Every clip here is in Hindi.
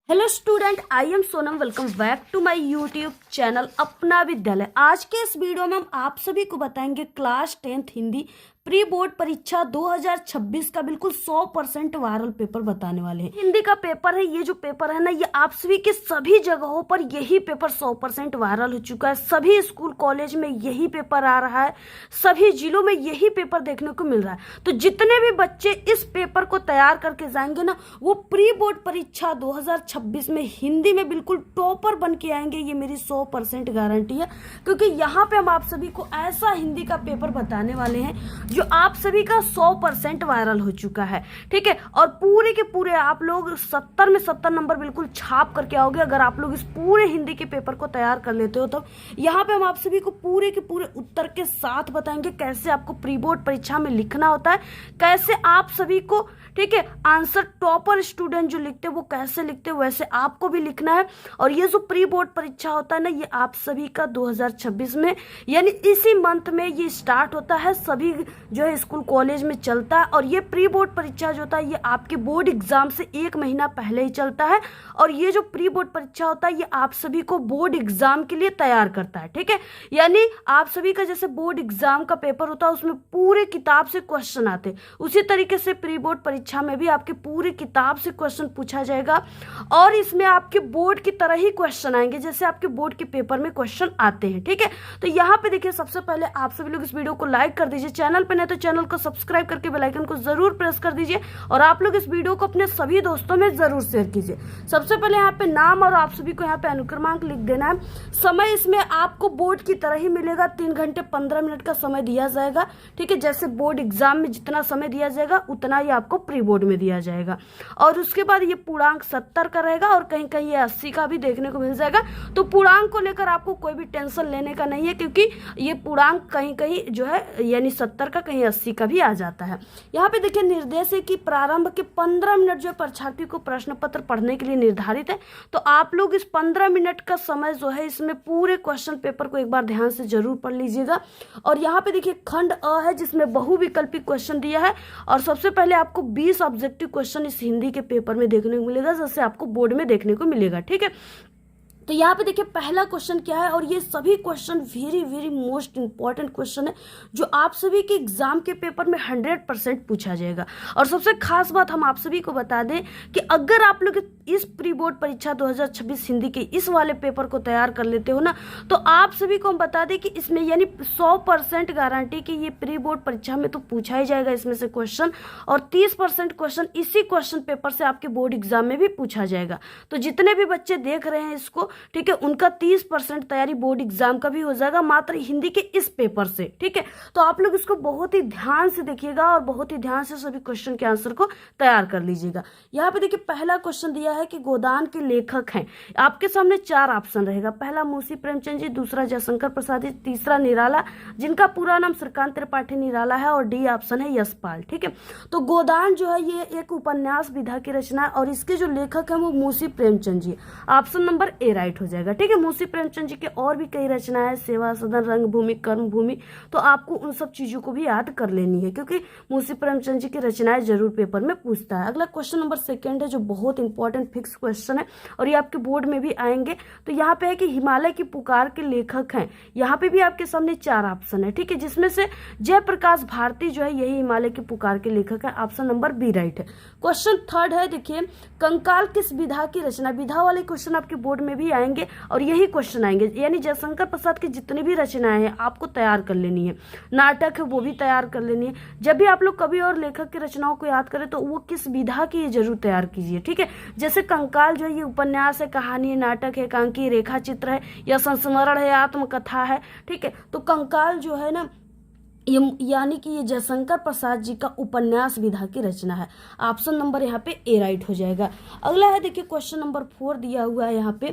Hello student, I am Sonam. Welcome back to my YouTube channel अपना विद्यालय। आज के इस वीडियो में हम आप सभी को बताएंगे class 10th Hindi pre board परीक्षा 2026 का बिल्कुल 100% वायरल पेपर बताने वाले हैं। हिंदी का पेपर है, ये जो पेपर है ना, ये आप सभी के सभी जगहों पर यही पेपर 100% वायरल हो चुका है। सभी स्कूल कॉलेज में यही पेपर आ रहा है, सभी जिलों में यही पेपर देखने को मिल रहा है। तो जितने भी बच्चे इस पेपर को तैयार करके जाएंगे ना, वो प्री बोर्ड परीक्षा 2026 में हिंदी में बिल्कुल टॉपर बन के आएंगे, ये मेरी 100% गारंटी है। क्योंकि यहाँ पे हम आप सभी को ऐसा हिंदी का पेपर बताने वाले हैं जो आप सभी का 100% वायरल हो चुका है, ठीक है। और पूरे के पूरे आप लोग 70 में 70 नंबर बिल्कुल छाप करके आओगे अगर आप लोग इस पूरे हिंदी के पेपर को तैयार कर लेते हो। तो यहाँ पे हम आप सभी को पूरे के पूरे उत्तर के साथ बताएंगे कैसे आपको प्री बोर्ड परीक्षा में लिखना होता है, कैसे आप सभी को, ठीक है, आंसर टॉपर स्टूडेंट जो लिखते हैं वो कैसे लिखते हैं वैसे आपको भी लिखना है। और ये जो प्री बोर्ड परीक्षा होता है ना, ये आप सभी का 2026 में यानी इसी मंथ में ये स्टार्ट होता है, सभी जो है स्कूल कॉलेज में चलता है। और ये प्री बोर्ड परीक्षा जो होता है ये आपके बोर्ड एग्जाम से 1 महीना पहले ही चलता है। और ये जो प्री बोर्ड परीक्षा होता है ये आप सभी को बोर्ड एग्जाम के लिए तैयार करता है, ठीक है। यानी आप सभी का जैसे बोर्ड एग्जाम का पेपर होता है उसमें पूरे किताब से क्वेश्चन आते, उसी तरीके से प्री बोर्ड परीक्षा में भी आपके पूरी किताब से क्वेश्चन पूछा जाएगा। और इसमें आपके बोर्ड की तरह ही क्वेश्चन आएंगे जैसे आपके बोर्ड के पेपर में क्वेश्चन आते हैं, ठीक है। तो यहाँ पे देखिए, सबसे पहले आप सभी लोग इस वीडियो को लाइक कर दीजिए, चैनल पे नहीं तो चैनल को सब्सक्राइब करके बेल आइकन को जरूर प्रेस कर दीजिए। और आप लोग इस वीडियो को अपने सभी दोस्तों में जरूर शेयर कीजिए। सबसे पहले यहाँ पे नाम और आप सभी को यहाँ पे अनुक्रमांक लिख देना है। समय इसमें आपको बोर्ड की तरह ही मिलेगा, 3 घंटे 15 मिनट का समय दिया जाएगा, ठीक है। जैसे बोर्ड एग्जाम में जितना समय दिया जाएगा उतना ही आपको प्री बोर्ड में दिया जाएगा। और उसके बाद ये पूर्णांक 70 का रहेगा और कहीं कहीं ये 80 का भी देखने को मिल जाएगा। तो पूर्णांक को लेकर आपको कोई भी टेंशन लेने का नहीं है, क्योंकि ये पूर्णांक कहीं कहीं जो है यानी 70 का कहीं 80 का भी आ जाता है। यहाँ पे देखिए निर्देश है कि प्रारंभ के 15 मिनट जो परीक्षार्थी को प्रश्न पत्र पढ़ने के लिए निर्धारित है। तो आप लोग इस 15 मिनट का समय जो है इसमें पूरे क्वेश्चन पेपर को एक बार ध्यान से जरूर पढ़ लीजिएगा। और यहाँ पे देखिए खंड अ है जिसमें बहुविकल्पी क्वेश्चन दिया है। और सबसे पहले आपको 20 ऑब्जेक्टिव क्वेश्चन इस हिंदी के पेपर में देखने को मिलेगा, जैसे आपको बोर्ड में देखने को मिलेगा, ठीक है। तो यहाँ पे देखिए पहला क्वेश्चन क्या है, और ये सभी question very very most important question है जो आप सभी के एग्जाम के पेपर में 100% पूछा जाएगा। और सबसे खास बात हम आप सभी को बता दें कि अगर आप लोग इस प्री बोर्ड परीक्षा 2026 हिंदी के इस वाले पेपर को तैयार कर लेते हो ना, तो आप सभी को हम बता दें कि इसमें यानी 100% गारंटी कि ये प्री बोर्ड परीक्षा में तो पूछा ही जाएगा इसमें से क्वेश्चन, और 30% क्वेश्चन इसी क्वेश्चन पेपर से आपके बोर्ड एग्जाम में भी पूछा जाएगा। तो जितने भी बच्चे देख रहे हैं इसको, ठीक है, उनका 30% तैयारी बोर्ड एग्जाम का भी हो जाएगा मात्र हिंदी के इस पेपर से, ठीक है। तो आप लोग इसको बहुत ही ध्यान से देखिएगा और बहुत ही ध्यान से सभी क्वेश्चन के आंसर को तैयार कर लीजिएगा। यहाँ पे देखिए पहला क्वेश्चन दिया है कि गोदान के लेखक हैं। आपके सामने 4 ऑप्शन रहेगा। पहला मुंशी प्रेमचंद जी, दूसरा जयशंकर प्रसाद जी, तीसरा निराला जिनका पूरा नाम श्रीकांत त्रिपाठी निराला है, और डी ऑप्शन है यशपाल, ठीक है। तो गोदान जो है ये एक उपन्यास विधा की रचना है और इसके जो लेखक है वो Munshi Premchand ji. Option number A right हो जाएगा, ठीक है। मुंशी प्रेमचंद जी के और भी कई रचनाएं, सेवा सदन, रंगभूमि, कर्मभूमि, तो आपको उन सब चीजों को भी याद कर लेनी है क्योंकि मुंशी प्रेमचंद जी की रचनाएं जरूर पेपर में पूछता है। अगला क्वेश्चन नंबर 2 है जो बहुत इंपॉर्टेंट फिक्स क्वेश्चन है और ये आपके बोर्ड में भी आएंगे। तो यहाँ पे है कि हिमालय की पुकार के लेखक हैं। यहाँ पे भी आपके सामने 4 ऑप्शन है, ठीक है, जिसमें से जयप्रकाश भारती जो है यही हिमालय की पुकार के लेखक है। ऑप्शन नंबर बी राइट है। क्वेश्चन 3 है, देखिए कंकाल किस विधा की रचना। विधा वाले क्वेश्चन आपके बोर्ड में भी आएंगे और यही क्वेश्चन आएंगे, यानी जयशंकर प्रसाद की जितनी भी रचनाएं हैं आपको तैयार कर लेनी है। नाटक है वो भी तैयार कर लेनी है। जब भी आप लोग कवि और लेखक की रचनाओं को याद करें तो वो किस विधा की ये जरूर तैयार कीजिए, ठीक है। जैसे कंकाल जो है ये उपन्यास है, कहानी है, नाटक है, एकांकी, रेखा चित्र है, या संस्मरण है, आत्मकथा है, ठीक है। तो कंकाल जो है ना ये यानी कि ये जयशंकर प्रसाद जी का उपन्यास विधा की रचना है। ऑप्शन नंबर यहाँ पे ए राइट हो जाएगा। अगला है देखिए क्वेश्चन नंबर 4 दिया हुआ है। यहाँ पे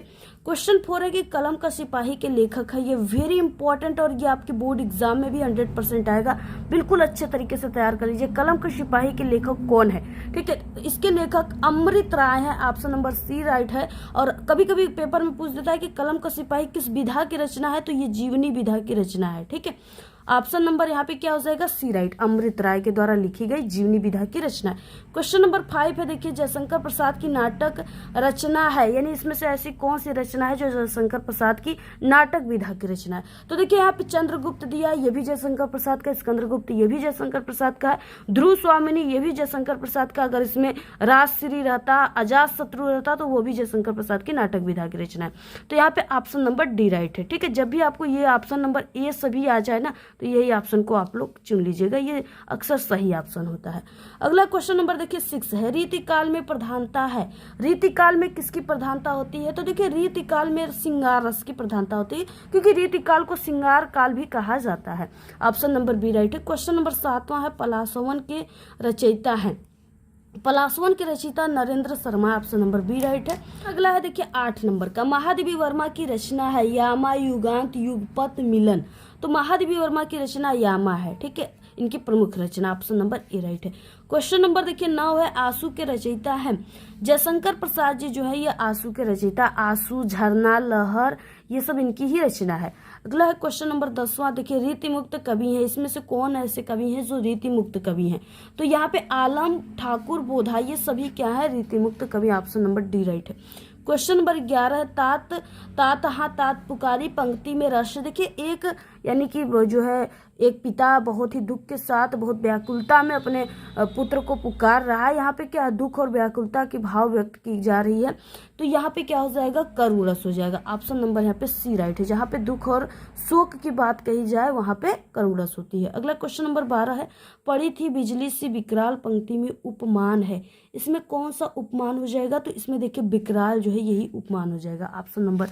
क्वेश्चन 4 है कि कलम का सिपाही के लेखक है। ये वेरी इंपॉर्टेंट और ये आपके बोर्ड एग्जाम में भी 100% आएगा। बिल्कुल अच्छे तरीके से तैयार कर लीजिए। कलम का सिपाही के लेखक कौन है, ठीक है। इसके लेखक अमृत राय है। ऑप्शन नंबर सी राइट है। और कभी कभी पेपर में पूछ देता है कि कलम का सिपाही किस विधा की रचना है, तो ये जीवनी विधा की रचना है, ठीक है। ऑप्शन नंबर यहाँ पे क्या हो जाएगा, सी राइट, अमृत राय के द्वारा लिखी गई जीवनी विधा की रचना है। क्वेश्चन नंबर 5 है, देखिए जयशंकर प्रसाद की नाटक रचना है, यानी इसमें से ऐसी कौन सी रचना है जो जयशंकर प्रसाद की नाटक विधा की रचना है। तो देखिए यहाँ पे चंद्रगुप्त दिया, ये भी जयशंकर प्रसाद का, सिकंदरगुप्त ये भी जयशंकर प्रसाद का है, ध्रुव स्वामिनी ये भी जयशंकर प्रसाद का, अगर इसमें राजश्री रहता, अजात शत्रु रहता तो वो भी जयशंकर प्रसाद की नाटक विधा की रचना है। तो यहाँ पे ऑप्शन नंबर डी राइट है। ठीक है, जब भी आपको ये ऑप्शन नंबर ए सभी आ जाए ना तो यही ऑप्शन को आप लोग चुन लीजिएगा, ये अक्सर सही ऑप्शन होता है। अगला क्वेश्चन नंबर देखिए 6 है, रीतिकाल में प्रधानता है, रीतिकाल में किसकी प्रधानता होती है। तो देखिए रीतिकाल में श्रृंगार रस की प्रधानता होती है, क्योंकि रीतिकाल को श्रृंगार काल भी कहा जाता है। ऑप्शन नंबर बी राइट है। क्वेश्चन नंबर 7वां है, पलासवन के रचयिता है, पलासवन के रचयिता Narendra Sharma, option number B right है। अगला है देखिए 8 नंबर का, महादेवी वर्मा की रचना है यामा युगांत युगपत मिलन। तो महादेवी वर्मा की रचना यामा है। ठीक है, इनकी प्रमुख रचना, ऑप्शन नंबर ए राइट है। क्वेश्चन नंबर देखिए 9 है, आंसू के रचयिता है जयशंकर प्रसाद जी, जो है ये आंसू के रचयिता, आंसू, झरना, लहर ये सब इनकी ही रचना है। अगला है क्वेश्चन नंबर 10वां, देखिए रीति मुक्त कवि है, इसमें से कौन ऐसे कवि हैं जो रीति मुक्त कवि हैं। तो यहाँ पे आलम, ठाकुर, बोधा ये सभी क्या है, रीति मुक्त कवि, ऑप्शन नंबर डी राइट है। क्वेश्चन नंबर 11 है, तात तात हाँ तात पुकारी पंक्ति में रस। देखिए एक यानी कि जो है एक पिता बहुत ही दुख के साथ, बहुत व्याकुलता में अपने पुत्र को पुकार रहा है, यहाँ पे क्या दुख और व्याकुलता की भाव व्यक्त की जा रही है, तो यहाँ पे क्या हो जाएगा, करुणरस हो जाएगा। ऑप्शन नंबर यहाँ पे सी राइट है, जहाँ पे दुख और शोक की बात कही जाए वहाँ पे करुणरस होती है। अगला क्वेश्चन नंबर 12 है, पड़ी थी बिजली सी विकराल पंक्ति में उपमान है, इसमें कौन सा उपमान हो जाएगा। तो इसमें देखिए विकराल जो है यही उपमान हो जाएगा, ऑप्शन नंबर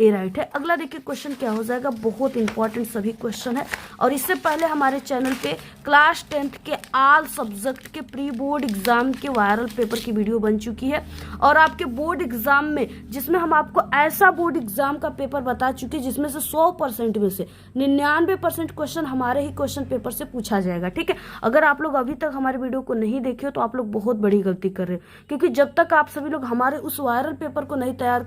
ए राइट है। अगला देखिए क्वेश्चन क्या हो जाएगा, बहुत इंपॉर्टेंट सभी क्वेश्चन है, और इससे पहले हमारे चैनल पे क्लास 10th के ऑल सब्जेक्ट के प्री बोर्ड एग्जाम के वायरल पेपर की वीडियो बन चुकी है, और आपके बोर्ड एग्जाम में जिसमें हम आपको ऐसा बोर्ड एग्जाम का पेपर बता चुके हैं जिसमें से 100% में से 99% क्वेश्चन हमारे ही क्वेश्चन पेपर से पूछा जाएगा। ठीक है, अगर आप लोग अभी तक हमारे वीडियो को नहीं देखे हो तो आप लोग बहुत बड़ी गलती कर रहे हो, क्योंकि जब तक आप सभी लोग हमारे उस वायरल पेपर को नहीं तैयार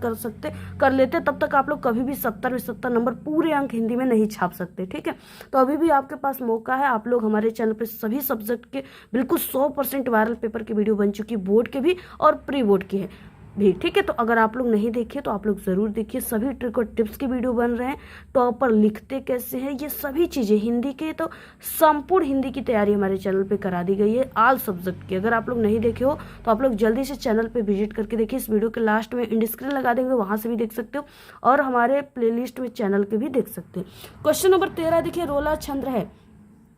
कर लेते तब तक आप लोग कभी भी 70 में 70 नंबर पूरे अंक हिंदी में नहीं छाप सकते। ठीक है, तो अभी भी आपके पास मौका है, आप लोग हमारे चैनल पे सभी सब्जेक्ट के बिल्कुल 100% वायरल पेपर की वीडियो बन चुकी है, बोर्ड के भी और प्री बोर्ड की है भी। ठीक है, तो अगर आप लोग नहीं देखे तो आप लोग ज़रूर देखिए, सभी ट्रिक और टिप्स की वीडियो बन रहे हैं, टॉपर लिखते कैसे हैं, ये सभी चीज़ें हिंदी के, तो संपूर्ण हिंदी की तैयारी हमारे चैनल पे करा दी गई है ऑल सब्जेक्ट की। अगर आप लोग नहीं देखे हो तो आप लोग जल्दी से चैनल पे विजिट करके देखिए, इस वीडियो के लास्ट में इंड स्क्रीन लगा देंगे, वहाँ से भी देख सकते हो, और हमारे प्ले में चैनल के भी देख सकते हैं। क्वेश्चन नंबर 13 देखिए, रोला छंद है,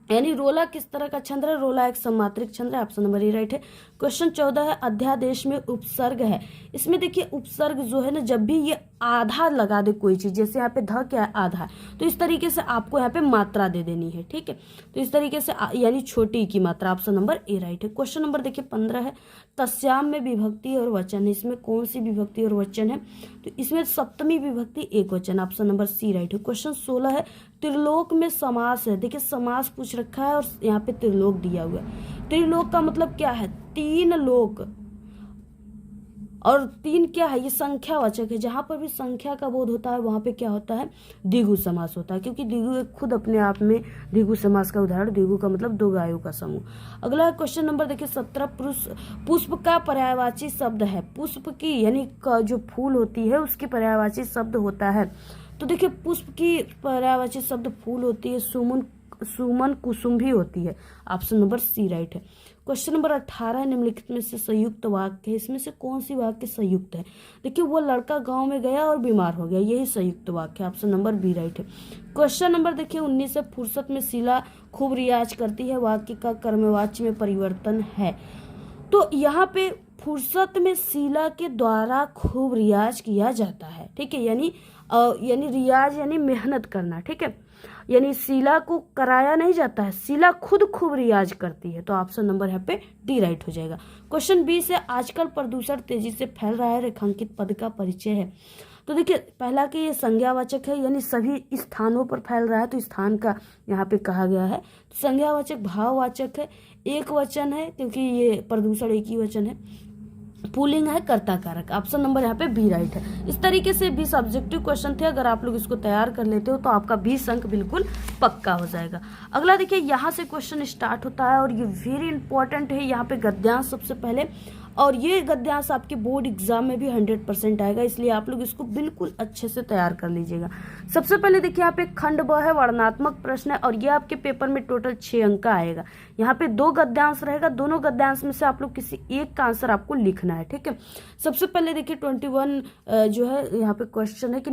यानी रोला किस तरह का छंद है, रोला एक सम्मात्रिक छंद है, ऑप्शन नंबर ए राइट है। क्वेश्चन 14 है, अध्यादेश में उपसर्ग है, इसमें देखिए उपसर्ग जो है ना, जब भी ये आधा लगा दे कोई चीज, जैसे यहाँ पे ध क्या है, आधा है, तो इस तरीके से आपको यहाँ पे मात्रा दे देनी है। ठीक है, तो इस तरीके से यानी छोटी की मात्रा, ऑप्शन नंबर ए राइट है। क्वेश्चन नंबर देखिए 15 है, तस्याम में विभक्ति और वचन है, इसमें कौन सी विभक्ति और वचन है, तो इसमें सप्तमी विभक्ति एक वचन, ऑप्शन नंबर सी राइट है। क्वेश्चन 16 है, त्रिलोक में समास है, देखिए समास पूछ रखा है और यहाँ पे त्रिलोक दिया हुआ है। त्रिलोक का मतलब क्या है, 3 लोक, और 3 क्या है, ये संख्यावाचक है, जहां पर भी संख्या का बोध होता है वहां पे क्या होता है, द्विगु समास होता है, क्योंकि द्विगु एक खुद अपने आप में द्विगु समास का उदाहरण, द्विगु का मतलब 2 गायों का समूह। अगला क्वेश्चन नंबर देखिए 17, पुष्प का पर्यायवाची शब्द है, पुष्प की यानी जो फूल होती है उसकी पर्यायवाची शब्द होता है, तो देखिए पुष्प की पर्यायवाची शब्द फूल होती है, सुमन, कुसुम भी होती है, ऑप्शन नंबर सी राइट है। क्वेश्चन नंबर 18, निम्नलिखित में से संयुक्त वाक्य है, इसमें से कौन सी वाक्य संयुक्त है, देखिए वो लड़का गांव में गया और बीमार हो गया, यही संयुक्त वाक्य है, ऑप्शन नंबर बी राइट है। क्वेश्चन नंबर देखिए 19 है, फुर्सत में शीला खूब रियाज करती है, वाक्य का कर्मवाच्य में परिवर्तन है, तो यहाँ पे फुर्सत में शीला के द्वारा खूब रियाज किया जाता है। ठीक है, यानी रियाज यानी मेहनत करना। ठीक है, यानी शीला को कराया नहीं जाता है, शीला खुद खूब रियाज करती है, तो ऑप्शन नंबर यहाँ पे डी राइट हो जाएगा। क्वेश्चन 20 है, आजकल प्रदूषण तेजी से फैल रहा है, रेखांकित पद का परिचय है, तो देखिए पहला कि ये संज्ञावाचक है, यानी सभी स्थानों पर फैल रहा है, तो स्थान का यहाँ पे कहा गया है। संज्ञावाचक भाववाचक है, एक वचन है क्योंकि ये प्रदूषण एक ही वचन है। पुलिंग है कर्ता कारक। ऑप्शन नंबर यहाँ पे बी राइट है। इस तरीके से 20 ऑब्जेक्टिव क्वेश्चन थे। अगर आप लोग इसको तैयार कर लेते हो तो आपका 20 अंक बिल्कुल पक्का हो जाएगा। अगला देखिए, यहाँ से क्वेश्चन स्टार्ट होता है और ये वेरी इंपॉर्टेंट है। यहाँ पे गद्यांश सबसे पहले, और ये गद्यांश आपके बोर्ड एग्जाम में भी 100% आएगा, इसलिए आप लोग इसको बिल्कुल अच्छे से तैयार कर लीजिएगा। सबसे पहले देखिए, यहाँ पे खंड ब है, वर्णनात्मक प्रश्न है, और ये आपके पेपर में टोटल 6 अंक का आएगा। यहाँ पे 2 गद्यांश रहेगा, दोनों गद्यांश में से आप लोग किसी एक का आंसर आपको लिखना है। ठीक है, सबसे पहले देखिए 21 जो है यहाँ पे क्वेश्चन है कि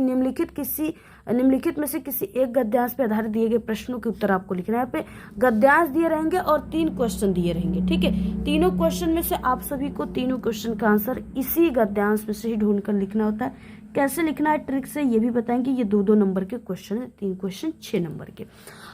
निम्नलिखित में से किसी एक गद्यांश पे आधारित दिए गए प्रश्नों के उत्तर आपको लिखना है। यहाँ पे गद्यांश दिए रहेंगे और 3 क्वेश्चन दिए रहेंगे। ठीक है, तीनों क्वेश्चन में से आप सभी को तीनों क्वेश्चन का आंसर इसी गद्यांश में से ही ढूंढकर लिखना होता है। कैसे लिखना है ट्रिक से ये भी बताएंगे। ये 2-2 नंबर के क्वेश्चन है, 3 क्वेश्चन 6 नंबर के।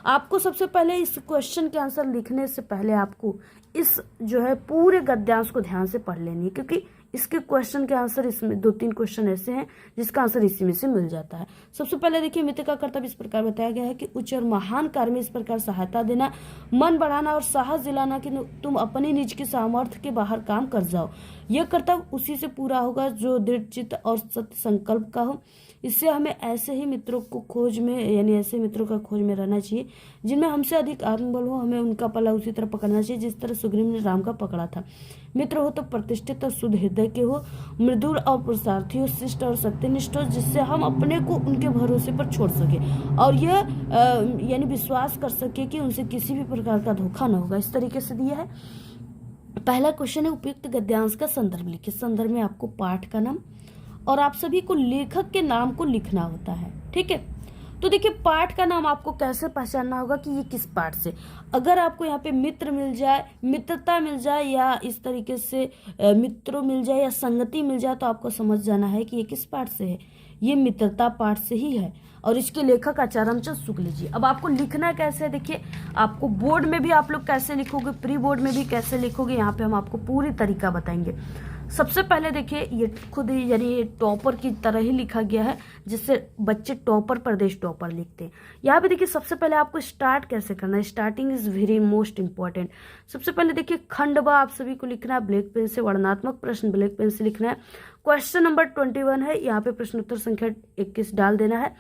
आपको सबसे पहले इस क्वेश्चन के आंसर लिखने से पहले आपको इस जो है पूरे गद्यांश को ध्यान से पढ़ लेनी है, क्योंकि इसके क्वेश्चन के आंसर इसमें 2-3 क्वेश्चन ऐसे हैं जिसका आंसर इसी में से मिल जाता है। सबसे पहले देखिए, मित्र का कर्तव्य इस प्रकार बताया गया है कि उच्च और महान कार्य में इस प्रकार सहायता देना, मन बढ़ाना और साहस दिलाना कि तुम अपनी निज की सामर्थ्य के बाहर काम कर जाओ। यह कर्तव्य उसी से पूरा होगा जो दृढ़ चित्त और सत्य संकल्प का हो। इससे हमें ऐसे ही मित्रों को खोज में, यानी ऐसे मित्रों का खोज में रहना चाहिए जिनमें हमसे अधिक आत्मबल हो। हमें उनका पला उसी तरह पकड़ना चाहिए जिस तरह सुग्रीव ने राम का पकड़ा था। मित्र हो तो प्रतिष्ठित और शुद्ध हृदय के हो, मृदुल और पुरुषार्थी हो, शिष्ट और सत्यनिष्ठ हो, जिससे हम अपने को उनके भरोसे पर छोड़ सके और यह यानी विश्वास कर सके कि उनसे किसी भी प्रकार का धोखा न होगा। इस तरीके से दिया है। पहला क्वेश्चन है, उपयुक्त गद्यांश का संदर्भ लिखिए। संदर्भ में आपको पाठ का नाम और आप सभी को लेखक के नाम को लिखना होता है। ठीक है, तो देखिए पाठ का नाम आपको कैसे पहचानना होगा कि ये किस पाठ से। अगर आपको यहाँ पे मित्र मिल जाए, मित्रता मिल जाए, या इस तरीके से मित्रों मिल जाए या संगति मिल जाए, तो आपको समझ जाना है कि ये किस पाठ से है। ये मित्रता पाठ से ही है और इसके लेखक आचार्य रामचंद्र शुक्ल जी। अब आपको लिखना कैसे है, देखिए आपको बोर्ड में भी आप लोग कैसे लिखोगे, प्री बोर्ड में भी कैसे लिखोगे, यहाँ पे हम आपको पूरी तरीका बताएंगे। सबसे पहले देखिए, ये खुद ही यानी ये टॉपर की तरह ही लिखा गया है, जिससे बच्चे टॉपर, प्रदेश टॉपर लिखते हैं। यहाँ पे देखिए सबसे पहले आपको स्टार्ट कैसे करना है। Starting is very most important. सबसे पहले देखिए खंड ब आप सभी को लिखना है ब्लैक पेन से। वर्णनात्मक प्रश्न ब्लैक पेन से लिखना है। क्वेश्चन नंबर 21 है, यहाँ पे प्रश्न उत्तर संख्या 21 डाल देना है।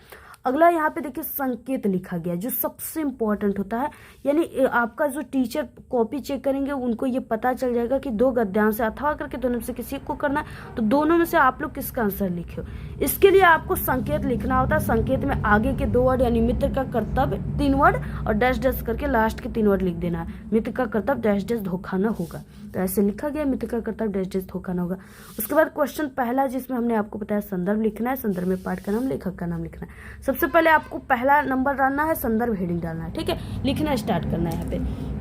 अगला यहाँ पे देखिए संकेत लिखा गया जो सबसे इंपॉर्टेंट होता है, यानी आपका जो टीचर कॉपी चेक करेंगे उनको ये पता चल जाएगा कि 2 गद्यांश से अथवा करके दोनों में से किसी को करना है, तो दोनों में से आप लोग किसका आंसर लिखे हो। इसके लिए आपको संकेत लिखना होता है। संकेत में आगे के 2 वर्ड यानी मित्र का कर्तव्य 3 वर्ड और डैश डैश करके लास्ट के 3 वर्ड लिख देना है। मित्र का कर्तव्य डैश डैश धोखा न होगा, तो ऐसे लिखा गया मित्र का कर्तव्य डैश डैश धोखा न होगा। उसके बाद क्वेश्चन पहला जिसमें हमने आपको बताया संदर्भ लिखना है। संदर्भ में पाठ का नाम, लेखक का नाम लिखना है। सबसे पहले आपको पहला नंबर डालना है, संदर्भ हेडिंग डालना है। ठीक है, लिखना स्टार्ट करना है। यहाँ पे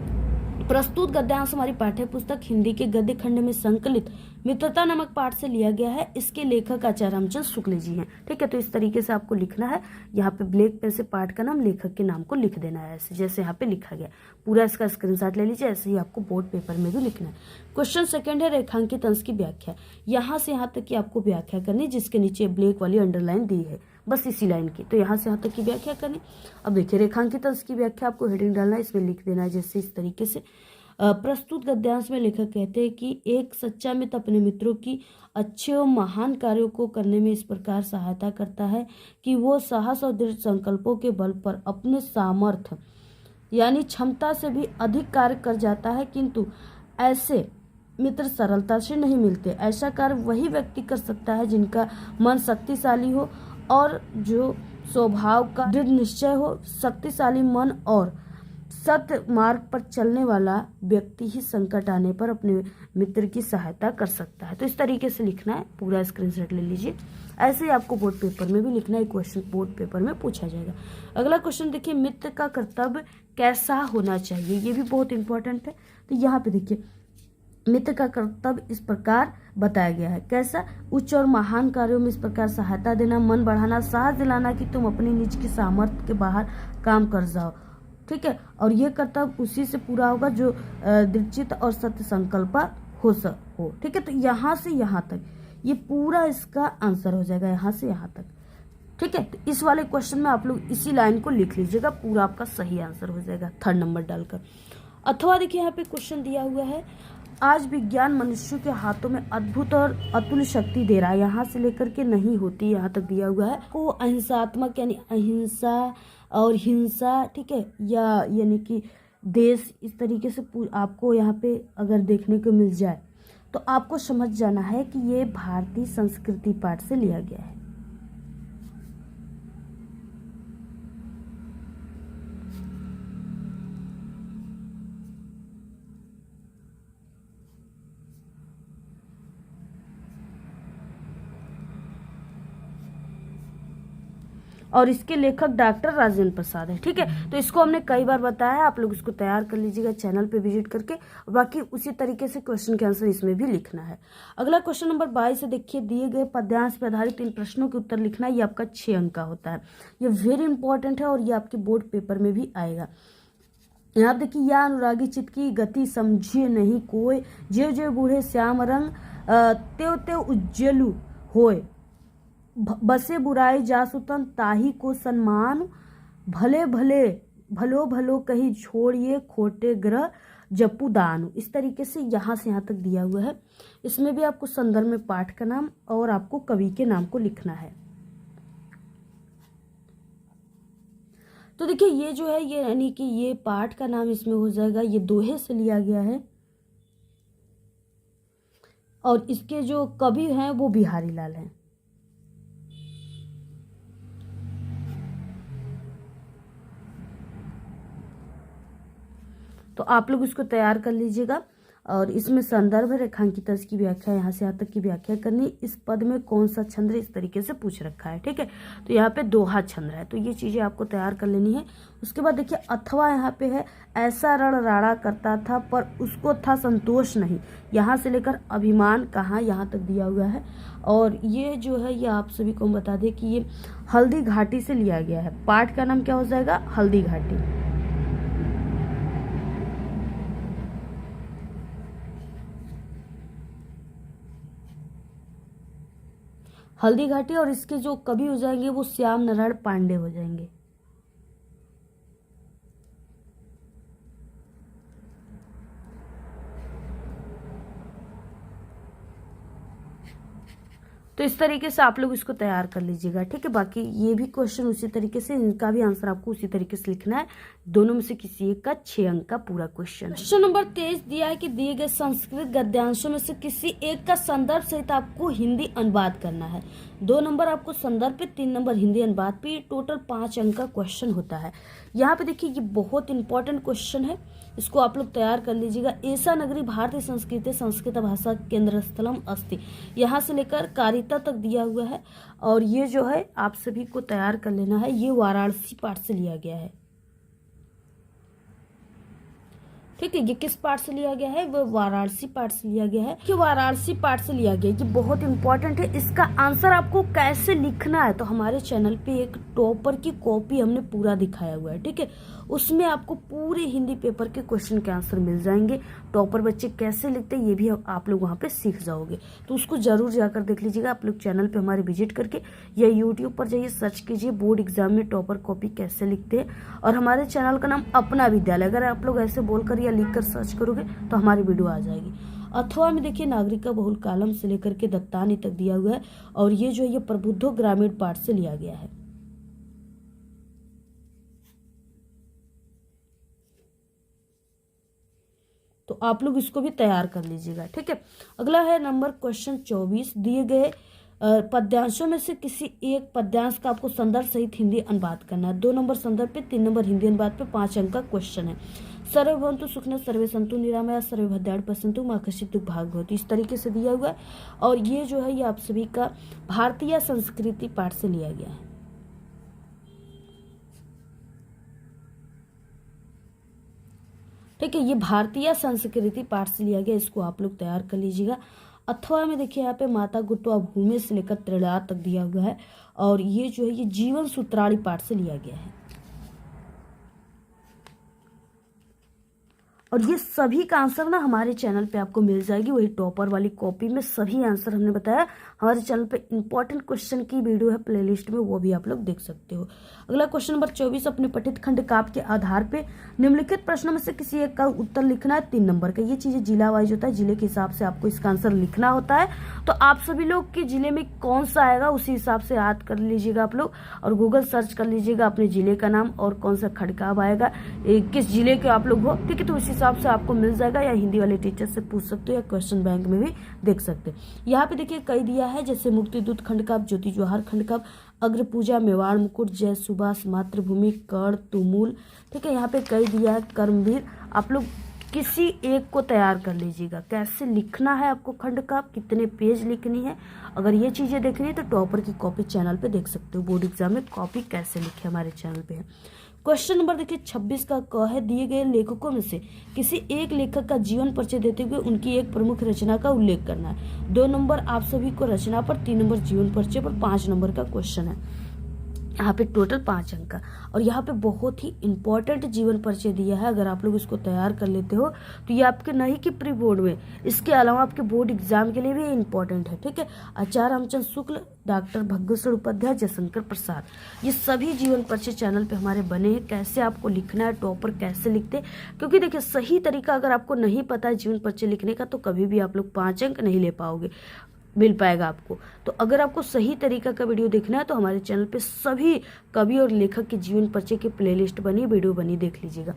प्रस्तुत गद्यांश हमारी पाठ्य पुस्तक हिंदी के गद्य खंड में संकलित मित्रता नामक पाठ से लिया गया है। इसके लेखक आचार्य रामचंद्र शुक्ल जी हैं। ठीक है, तो इस तरीके से आपको लिखना है। यहाँ पे ब्लैक पेन से पाठ का नाम, लेखक के नाम को लिख देना है, ऐसे जैसे यहाँ पे लिखा गया। पूरा इसका स्क्रीनशॉट ले लीजिए, ऐसे ही आपको बोर्ड पेपर में भी लिखना है। क्वेश्चन सेकंड है, रेखांकित अंश की व्याख्या। यहाँ से यहाँ तक की आपको व्याख्या करनी, जिसके नीचे ब्लैक वाली अंडरलाइन दी है, बस इसी लाइन की, तो यहाँ से यहाँ तक की व्याख्या करनी। अब देखिए रेखांकित अंश की व्याख्या आपको हेडिंग डालना है, इसमें लिख देना है जैसे इस तरीके से। प्रस्तुत गद्यांश में लेखक कहते हैं कि एक सच्चा मित्र अपने मित्रों की अच्छे और महान कार्यों को करने में इस प्रकार सहायता करता है कि वो साहस और दृढ़ संकल्पों के बल पर अपने सामर्थ्य यानी क्षमता से भी अधिक कार्य कर जाता है, किंतु ऐसे मित्र सरलता से नहीं मिलते। ऐसा कार्य वही व्यक्ति कर सकता है जिनका मन शक्तिशाली हो और जो स्वभाव का दृढ़ निश्चय हो। शक्तिशाली मन और सत्य मार्ग पर चलने वाला व्यक्ति ही संकट आने पर अपने मित्र की सहायता कर सकता है। तो इस तरीके से लिखना है, पूरा स्क्रीनशॉट ले लीजिए। ऐसे ही आपको बोर्ड पेपर में भी लिखना है, क्वेश्चन बोर्ड पेपर में पूछा जाएगा। अगला क्वेश्चन देखिए, मित्र का कर्तव्य कैसा होना चाहिए, ये भी बहुत इंपॉर्टेंट है। तो यहाँ पे देखिए मित्र का कर्तव्य इस प्रकार बताया गया है। कैसा? उच्च और महान कार्यों में इस प्रकार सहायता देना, मन बढ़ाना, साहस दिलाना कि तुम अपनी निज की सामर्थ्य के बाहर काम कर जाओ। ठीक है, और ये कर्तव्य उसी से पूरा होगा जो दृढ़चित्त और सत्य संकल्प हो। ठीक है, तो यहाँ से यहाँ तक ये पूरा इसका आंसर हो जाएगा, यहाँ से यहाँ तक। ठीक है, तो इस वाले क्वेश्चन में आप लोग इसी लाइन को लिख लीजिएगा, पूरा आपका सही आंसर हो जाएगा 3rd नंबर डालकर। अथवा देखिए यहाँ पे क्वेश्चन दिया हुआ है, आज विज्ञान मनुष्य के हाथों में अद्भुत और अतुल्य शक्ति दे रहा है, यहाँ से लेकर के नहीं होती, यहाँ तक दिया हुआ है। वो अहिंसात्मक यानी अहिंसा और हिंसा, ठीक है, या यानी कि देश, इस तरीके से आपको यहाँ पे अगर देखने को मिल जाए तो आपको समझ जाना है कि ये भारतीय संस्कृति पाठ से लिया गया है। और इसके लेखक डॉक्टर राजेंद्र प्रसाद है, ठीक है। तो इसको हमने कई बार बताया, आप लोग इसको तैयार कर लीजिएगा चैनल पे विजिट करके। बाकी उसी तरीके से क्वेश्चन के आंसर इसमें भी लिखना है। अगला क्वेश्चन नंबर 22 से देखिए, दिए गए पद्यांश पर आधारित इन प्रश्नों के उत्तर लिखना है। ये आपका 6 अंक का होता है, ये वेरी इंपॉर्टेंट है और ये आपके बोर्ड पेपर में भी आएगा। यहाँ देखिए, या अनुरागी चित्त की गति समझिए नहीं कोई, जेव जेव बूढ़े श्याम रंग त्यों त्यों उज्ज्वलु होय, बसे बुराई जासुतन ताही को सम्मान, भले भले भलो भलो कहीं छोड़िए खोटे ग्रह जपू दानु। इस तरीके से यहाँ से यहाँ तक दिया हुआ है। इसमें भी आपको संदर्भ में पाठ का नाम और आपको कवि के नाम को लिखना है। तो देखिए, ये जो है ये यानी कि ये पाठ का नाम इसमें हो जाएगा, ये दोहे से लिया गया है और इसके जो कवि हैं वो बिहारी लाल हैं। तो आप लोग इसको तैयार कर लीजिएगा। और इसमें संदर्भ रेखांकित की व्याख्या, यहाँ से यहाँ तक की व्याख्या करनी। इस पद में कौन सा छंद इस तरीके से पूछ रखा है, ठीक है। तो यहाँ पे दोहा छंद है, तो ये चीजें आपको तैयार कर लेनी है। उसके बाद देखिए, अथवा यहाँ पे है, ऐसा रण राड़ा करता था पर उसको था संतोष नहीं। यहाँ से लेकर अभिमान कहाँ, यहाँ तक दिया हुआ है। और ये जो है ये आप सभी को हम बता दें कि ये हल्दी घाटी से लिया गया है। पाठ का नाम क्या हो जाएगा, हल्दी घाटी। हल्दी घाटी, और इसके जो कवि हो जाएंगे वो श्याम नारायण पांडे हो जाएंगे। तो इस तरीके से आप लोग इसको तैयार कर लीजिएगा, ठीक है। बाकी ये भी क्वेश्चन उसी तरीके से, इनका भी आंसर आपको उसी तरीके से लिखना है। दोनों में से किसी एक का 6 अंक का पूरा क्वेश्चन। क्वेश्चन नंबर 23 दिया है कि दिए गए संस्कृत गद्यांशों में से किसी एक का संदर्भ सहित आपको हिंदी अनुवाद करना है। 2 नंबर आपको संदर्भ पे, 3 नंबर हिंदी अनुवाद पे। टोटल 5 अंक का क्वेश्चन होता है। यहाँ पे देखिए, ये बहुत इंपॉर्टेंट क्वेश्चन है, इसको आप लोग तैयार कर लीजिएगा। ऐसा नगरी भारतीय संस्कृति संस्कृत भाषा केंद्र स्थलम अस्ति, यहाँ से लेकर कारिता तक दिया हुआ है। और ये जो है आप सभी को तैयार कर लेना है, ये वाराणसी पाठ से लिया गया है, ठीक है। ये किस पाठ से लिया गया है, वो वाराणसी पाठ से लिया गया है, कि वाराणसी पाठ से लिया गया है। ये बहुत इंपॉर्टेंट है। इसका आंसर आपको कैसे लिखना है, तो हमारे चैनल पे एक टॉपर की कॉपी हमने पूरा दिखाया हुआ है, ठीक है। उसमें आपको पूरे हिंदी पेपर के क्वेश्चन के आंसर मिल जाएंगे। टॉपर बच्चे कैसे लिखते हैं ये भी आप लोग वहाँ पे सीख जाओगे, तो उसको जरूर जाकर देख लीजिएगा। आप लोग चैनल पे हमारे विजिट करके या यूट्यूब पर जाइए, सर्च कीजिए बोर्ड एग्जाम में टॉपर कॉपी कैसे लिखते हैं। और हमारे चैनल का नाम अपना विद्यालय, अगर आप लोग ऐसे बोलकर या लिख कर सर्च करोगे तो हमारी वीडियो आ जाएगी। अथवा में देखिए, नागरिक का बहुल कालम से लेकर के दत्तानी तक दिया हुआ है। और ये जो है ये प्रबुद्धो ग्रामीण पाठ से लिया गया है। तो आप लोग इसको भी तैयार कर लीजिएगा, ठीक है। अगला है नंबर क्वेश्चन 24, दिए गए पद्यांशों में से किसी एक पद्यांश का आपको संदर्भ सहित हिंदी अनुवाद करना है। 2 नंबर संदर्भ पे, 3 नंबर हिंदी अनुवाद पे, 5 अंक का क्वेश्चन है। सर्वे भवन्तु सुखिनः सर्वे सन्तु निरामया सर्वे भद्राणि पश्यन्तु मा कश्चित् दुःखभाग् भवतु, इस तरीके से दिया हुआ है। और ये जो है ये आप सभी का भारतीय संस्कृति पाठ से लिया गया है। ठीक है, ये भारतीय संस्कृति पाठ से लिया गया, इसको आप लोग तैयार कर लीजिएगा। अथवा में देखिए, यहाँ पे माता गुट्टवा भूमि से लेकर त्रिड़ा तक दिया हुआ है। और ये जो है ये जीवन सूत्राणी पाठ से लिया गया है। और ये सभी का आंसर ना हमारे चैनल पे आपको मिल जाएगी, वही टॉपर वाली कॉपी में सभी आंसर हमने बताया हमारे चैनल पे इंपॉर्टेंट क्वेश्चन की वीडियो है प्लेलिस्ट में, वो भी आप लोग देख सकते हो। अगला क्वेश्चन नंबर 24, अपने पठित खंड काव्य के आधार पे निम्नलिखित प्रश्नों में से किसी एक का उत्तर लिखना है 3 नंबर का। ये चीजें जिला वाइज होता है, जिले के हिसाब से आपको इसका आंसर लिखना होता है। तो आप सभी लोग के जिले में कौन सा आएगा उसी हिसाब से याद कर लीजिएगा आप लोग, और गूगल सर्च कर लीजिएगा अपने जिले का नाम और कौन सा खंड काव्य आएगा, किस जिले के आप लोग हो, ठीक है। तो उस हिसाब से आपको मिल जाएगा, या हिंदी वाले टीचर से पूछ सकते हो या क्वेश्चन बैंक में भी देख सकते हैं। यहाँ पे देखिए कई दिया है, जैसे मुक्तिदूत खंड काव्य, ज्योति जवाहर खंड काव्य, अग्र पूजा, मेवाड़ मुकुट, जय सुभाष, मातृभूमि, कर्ण, तुमुल, ठीक है। यहाँ पे कई दिया है, कर्मवीर। आप लोग किसी एक को तैयार कर लीजिएगा, कैसे लिखना है आपको खंड काव्य, कितने पेज लिखनी है। अगर ये चीजें देखनी है तो टॉपर की कॉपी चैनल पे देख सकते हो, बोर्ड एग्जाम में कॉपी कैसे लिखे हमारे चैनल पे है। क्वेश्चन नंबर देखिए 26 का क है, दिए गए लेखकों में से किसी एक लेखक का जीवन परिचय देते हुए उनकी एक प्रमुख रचना का उल्लेख करना है। 2 नंबर आप सभी को रचना पर, 3 नंबर जीवन परिचय पर, 5 नंबर का क्वेश्चन है। यहाँ पे टोटल 5 अंक का, और यहाँ पे बहुत ही इंपॉर्टेंट जीवन परिचय दिया है। अगर आप लोग इसको तैयार कर लेते हो तो ये आपके नहीं कि प्री बोर्ड में, इसके अलावा आपके बोर्ड एग्जाम के लिए भी इंपॉर्टेंट है, ठीक है। आचार्य रामचंद्र शुक्ल, डॉक्टर भगवत उपाध्याय, जयशंकर प्रसाद, ये सभी जीवन परिचय चैनल पे हमारे बने हैं। कैसे आपको लिखना है, टॉपर कैसे लिखते, क्योंकि देखिए सही तरीका अगर आपको नहीं पता है जीवन परिचय लिखने का तो कभी भी आप लोग 5 अंक नहीं ले पाओगे, मिल पाएगा आपको। तो अगर आपको सही तरीका का वीडियो देखना है तो हमारे चैनल पे सभी कवि और लेखक के जीवन परिचय की प्लेलिस्ट बनी, वीडियो बनी, देख लीजिएगा।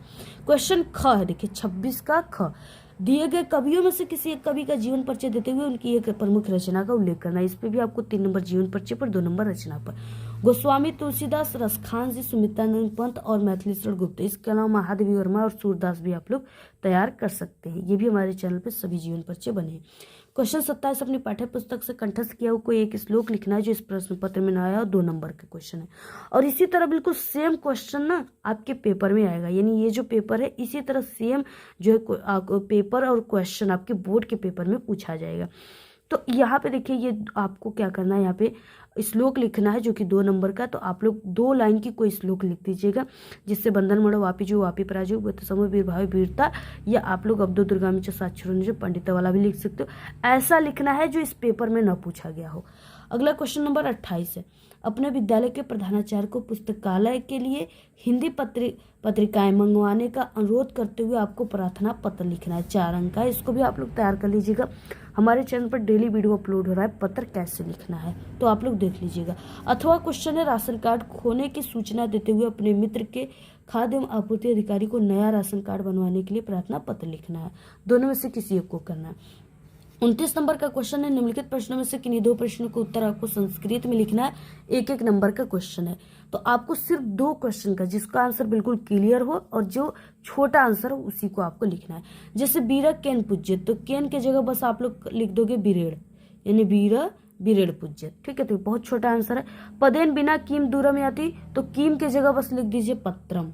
क्वेश्चन ख है, देखिए 26 का ख, दिए गए कवियों में से किसी एक कवि का जीवन परिचय देते हुए उनकी एक प्रमुख रचना का उल्लेख करना है। इस पे भी आपको 3 नंबर जीवन परिचय पर, 2 नंबर रचना पर। गोस्वामी तुलसीदास, रसखान जी, सुमित्रानंद पंत और मैथिलीशरण गुप्त, इसके अलावा महादेवी वर्मा और सूरदास भी आप लोग तैयार कर सकते हैं। ये भी हमारे चैनल पे सभी जीवन परिचय बने हैं। क्वेश्चन 27, अपनी पाठ्य पुस्तक से कंठस्थ किया हुआ कोई एक श्लोक लिखना है जो इस प्रश्न पत्र में ना आया, और 2 नंबर का क्वेश्चन है। और इसी तरह बिल्कुल सेम क्वेश्चन ना आपके पेपर में आएगा, यानी ये जो पेपर है इसी तरह सेम जो है पेपर और क्वेश्चन आपके बोर्ड के पेपर में पूछा जाएगा। तो यहाँ पे देखिए ये आपको क्या करना है, यहाँ पे श्लोक लिखना है जो कि 2 नंबर का। तो आप लोग 2 लाइन की कोई श्लोक लिख दीजिएगा, जिससे बंधन मड़ो वापी जो वापी पराजो समय वीर भावी वीरता, या आप लोग अब्दो दुर्गामी जो साक्षरों जो पंडित वाला भी लिख सकते हो। ऐसा लिखना है जो इस पेपर में न पूछा गया हो। अगला क्वेश्चन नंबर 28 है, अपने विद्यालय के प्रधानाचार्य को पुस्तकालय के लिए हिंदी पत्रिकाएं मंगवाने का अनुरोध करते हुए आपको प्रार्थना पत्र लिखना है। 4 अंक का, इसको भी आप लोग तैयार कर लीजिएगा। हमारे चैनल पर डेली वीडियो अपलोड हो रहा है, पत्र कैसे लिखना है तो आप लोग देख लीजिएगा। अथवा क्वेश्चन है, राशन कार्ड खोने की सूचना देते हुए अपने मित्र के खाद्य एवं आपूर्ति अधिकारी को नया राशन कार्ड बनवाने के लिए प्रार्थना पत्र लिखना है। दोनों में से किसी एक को करना है। 29 नंबर का क्वेश्चन है, निम्नलिखित प्रश्नों में से किन्हीं 2 प्रश्नों का उत्तर आपको संस्कृत में लिखना है। 1-1 नंबर का क्वेश्चन है। तो आपको सिर्फ 2 क्वेश्चन का जिसका आंसर बिल्कुल क्लियर हो और जो छोटा आंसर हो उसी को आपको लिखना है। जैसे बीरा केन पूज्य, तो केन के जगह बस आप लोग लिख दोगे बिरेड़, यानी बीरा बिरेड़ पूज्य, ठीक है। तो बहुत छोटा आंसर है। पदेन बिना कीम दूरम याति, तो कीम के जगह बस लिख दीजिए पत्रम,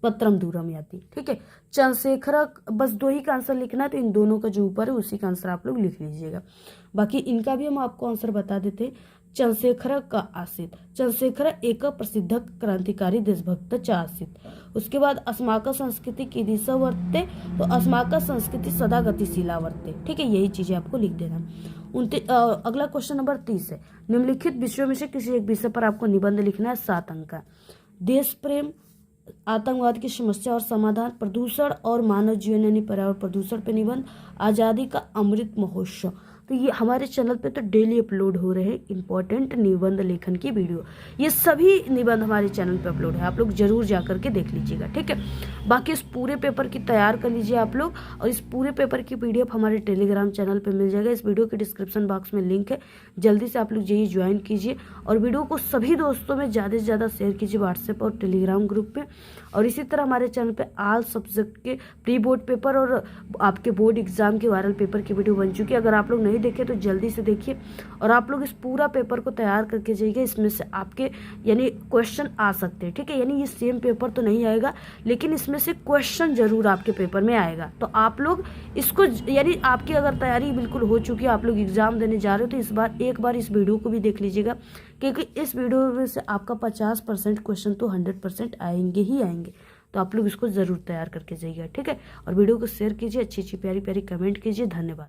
पत्रम दूरम याति, ठीक है। चंद्रशेखर, बस 2 ही का आंसर लिखना है, तो इन दोनों का जो ऊपर है उसी का आंसर आप लोग लिख लीजिएगा। बाकी इनका भी हम आपको आंसर बता देते हैं। चंद्रशेखर का आसित, चंद्रशेखर एक प्रसिद्ध क्रांतिकारी देशभक्त च आसित। उसके बाद अस्माकं संस्कृति की दिशा वर्तते, तो अस्माकं संस्कृति सदा गतिशीला वर्तते, ठीक है। यही चीजें आपको लिख देना। अगला क्वेश्चन नंबर 30 है, निम्नलिखित विषयों में से किसी एक विषय पर आपको निबंध लिखना है। 7 अंक का। देश प्रेम, आतंकवाद की समस्या और समाधान, प्रदूषण और मानव जीवन यानी पर्यावरण प्रदूषण पे निबंध, आज़ादी का अमृत महोत्सव। तो ये हमारे चैनल पे तो डेली अपलोड हो रहे हैं इंपॉर्टेंट निबंध लेखन की वीडियो। ये सभी निबंध हमारे चैनल पे अपलोड है, आप लोग जरूर जा करके देख लीजिएगा, ठीक है। बाकी इस पूरे पेपर की तैयार कर लीजिए आप लोग, और इस पूरे पेपर की PDF हमारे टेलीग्राम चैनल पे मिल जाएगा। इस वीडियो के डिस्क्रिप्शन बॉक्स में लिंक है, जल्दी से आप लोग जाइए ज्वाइन कीजिए, और वीडियो को सभी दोस्तों में ज़्यादा से ज़्यादा शेयर कीजिए व्हाट्सएप और टेलीग्राम ग्रुप पे। और इसी तरह हमारे चैनल पे ऑल सब्जेक्ट के प्री बोर्ड पेपर और आपके बोर्ड एग्जाम के वायरल पेपर की वीडियो बन चुकी है। अगर आप लोग नहीं देखे तो जल्दी से देखिए, और आप लोग इस पूरा पेपर को तैयार करके जाइए। इसमें से आपके यानी क्वेश्चन आ सकते हैं, ठीक है। यानी ये सेम पेपर तो नहीं आएगा, लेकिन इसमें से क्वेश्चन जरूर आपके पेपर में आएगा। तो आप लोग इसको यानी आपकी अगर तैयारी बिल्कुल हो चुकी है, आप लोग एग्जाम देने जा रहे हो, तो एक बार इस वीडियो को भी देख लीजिएगा, क्योंकि इस वीडियो में से आपका 50% क्वेश्चन तो 100% आएंगे ही आएंगे। तो आप लोग इसको जरूर तैयार करके जाइएगा, ठीक है। और वीडियो को शेयर कीजिए, अच्छी अच्छी प्यारी प्यारी कमेंट कीजिए। धन्यवाद।